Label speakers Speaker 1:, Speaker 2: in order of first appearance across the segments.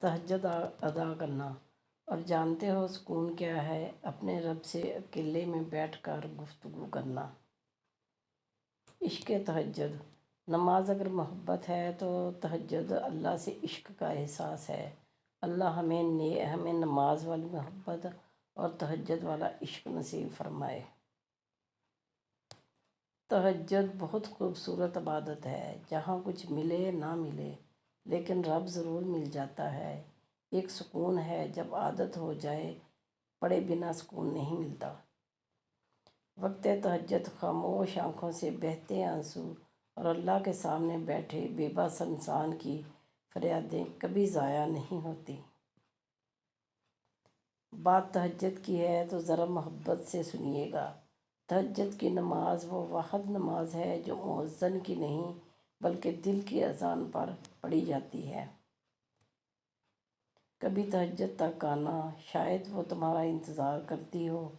Speaker 1: تہجد ادا کرنا۔ اور جانتے ہو سکون کیا ہے؟ اپنے رب سے اکیلے میں بیٹھ کر گفتگو کرنا۔ عشق تہجد۔ نماز اگر محبت ہے تو تہجد اللہ سے عشق کا احساس ہے۔ اللہ ہمیں نماز والی محبت اور تہجد والا عشق نصیب فرمائے۔ تہجد بہت خوبصورت عبادت ہے، جہاں کچھ ملے نہ ملے لیکن رب ضرور مل جاتا ہے۔ ایک سکون ہے جب عادت ہو جائے، پڑھے بنا سکون نہیں ملتا۔ وقت تہجد خاموش آنکھوں سے بہتے آنسو اور اللہ کے سامنے بیٹھے بے بس انسان کی فریادیں کبھی ضائع نہیں ہوتی۔ بات تہجد کی ہے تو ذرا محبت سے سنیے گا۔ تہجد کی نماز وہ واحد نماز ہے جو مؤذن کی نہیں بلکہ دل کی اذان پر پڑھی جاتی ہے۔ کبھی تہجد تک آنا، شاید وہ تمہارا انتظار کرتی ہو۔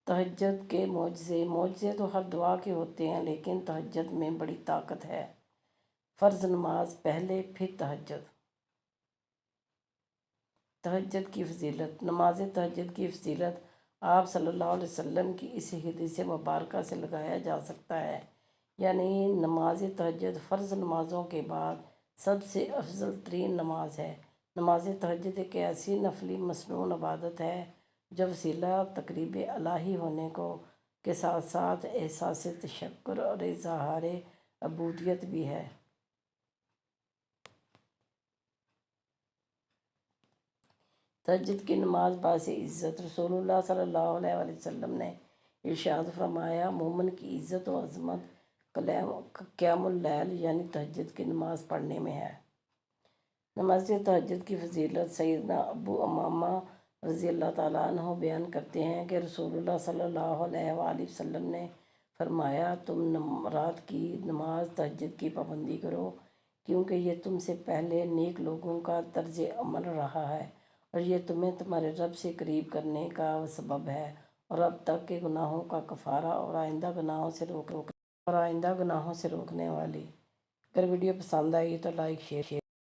Speaker 1: تہجد کے معجزے تو ہر دعا کے ہوتے ہیں، لیکن تہجد میں بڑی طاقت ہے۔ فرض نماز پہلے، پھر تہجد۔ تہجد کی فضیلت۔ نماز تہجد کی فضیلت آپ صلی اللہ علیہ وسلم کی اس حدیث مبارکہ سے لگایا جا سکتا ہے، یعنی نماز تہجد فرض نمازوں کے بعد سب سے افضل ترین نماز ہے۔ نماز تہجد ایک ایسی نفلی مسنون عبادت ہے جو وسیلہ تقرب الہی ہونے کے ساتھ ساتھ احساس تشکر اور اظہار عبودیت بھی ہے۔ تہجد کی نماز باعث عزت۔ رسول اللہ صلی اللہ علیہ وسلم نے ارشاد فرمایا، مومن کی عزت و عظمت قیام اللیل یعنی تہجد کی نماز پڑھنے میں ہے۔ نماز تہجد کی فضیلت۔ سیدنا ابو امامہ رضی اللہ تعالیٰ عنہ بیان کرتے ہیں کہ رسول اللہ صلی اللہ علیہ وآلہ وسلم نے فرمایا، تم رات کی نماز تہجد کی پابندی کرو، کیونکہ یہ تم سے پہلے نیک لوگوں کا طرز عمل رہا ہے اور یہ تمہیں تمہارے رب سے قریب کرنے کا سبب ہے اور اب تک کے گناہوں کا کفارہ اور آئندہ گناہوں سے روکنے والی۔ اگر ویڈیو پسند آئی تو لائک شیئر